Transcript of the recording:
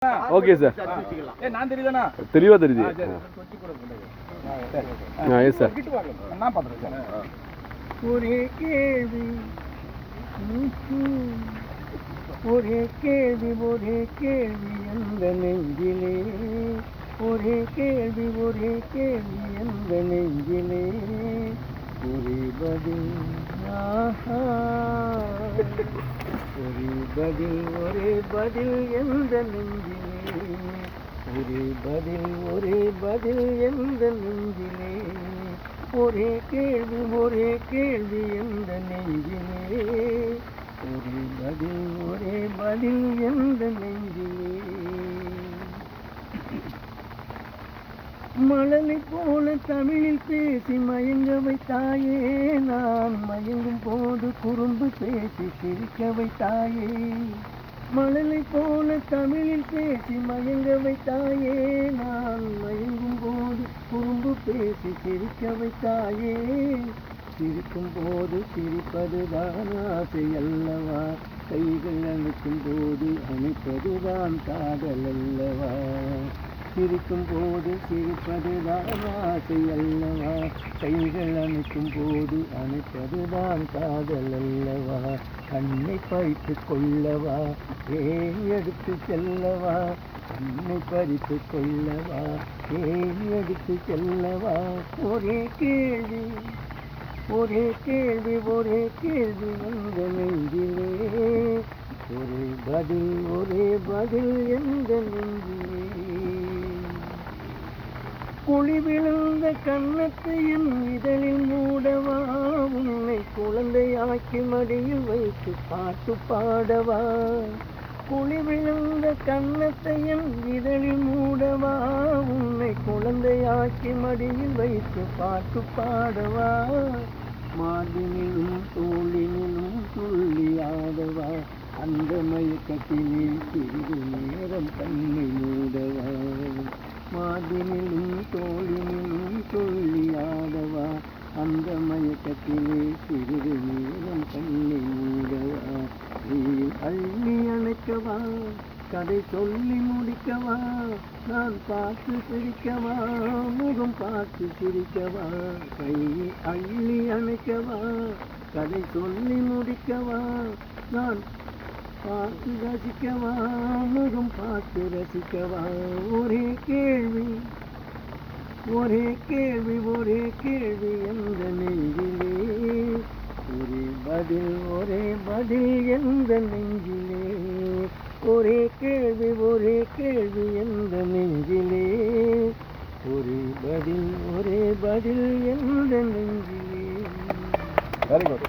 Okay sir. நான் தெரியுதாண்ணா? தெளிவாக தெரியுது. Yes sir. நான் பார்த்துறேன் சார். ஒரே கேள்வி ஒரே கேள்வி ஒரே கேள்வி எந்த நெஞ்சிலே ஒரே கேள்வி எந்த நெஞ்சிலே ஒரே பதில் ஒரே பதில் எந்த நெஞ்சிலே ஒரே பதில் எந்த நெஞ்சிலே ஒரே கேள்வி எந்த நெஞ்சிலே ஒரே பதில் எந்த நெஞ்சிலே மழலை போல தமிழில் பேசி மயங்க வைத்தாயே நான் மயங்கும் போது குறும்பு பேசி சிரிக்க வைத்தாயே மழலை போல தமிழில் பேசி மயங்க வைத்தாயே நான் மயங்கும் போது குறும்பு பேசி சிரிக்க வைத்தாயே சிரிக்கும் போது சிரிப்பதுதான் ஆசை அல்லவா கைகள் அணைக்கும் போது அணைப்பதுதான் காதல் அல்லவா சிரிக்கும் போது சிரிப்பதுதான் ஆசை அல்லவா கைகள் அணைக்கும் போது அணைப்பதுதான் காதல் அல்லவா கண்ணை பறித்து கொள்ளவா ஏன் எடுத்து செல்லவா கண்ணை பறித்து கொள்ளவா ஏன் எடுத்து செல்லவா ஒரே கேள்வி எந்த நெஞ்சிலே ஒரே பதில் எந்த நெஞ்சிலே குழி விழுந்த கன்னத்தையும் இதழில் மூடவா உன்னை குழந்தையாக்கி மடியில் வைத்து பாட்டு பாடவா குழி விழுந்த கன்னத்தையும் இதழில் மூடவா உன்னை குழந்தையாக்கி மடியில் வைத்து பாட்டு பாடவா மார்பினிலும் தோளினிலும் துள்ளியாடவா அந்த மயக்கத்திலே சிறிது நேரம் கண்ணை மூடவா மார்பினிலும் தோளினிலும் துள்ளியாடவா அந்த மயக்கத்திலே சிறிது நேரம் கண்ணை மூடவா நீர் அள்ளி அணைக்கவா கதை சொல்லி முடிக்கவா நான் பார்த்து சிரிக்கவா முகம் பார்த்து சிரிக்கவா கை அள்ளி அணைக்கவா கதை சொல்லி முடிக்கவா நான் பார்த்து ரசிக்கவா முகம் பார்த்து ரசிக்கவா ஒரே கேள்வி எந்த நெஞ்சிலே ஒரே பதில் எந்த நெஞ்சிலே ஒரே கேள்வி எந்த நெஞ்சிலே ஒரே பதில் எந்த நெஞ்சிலே. Very good.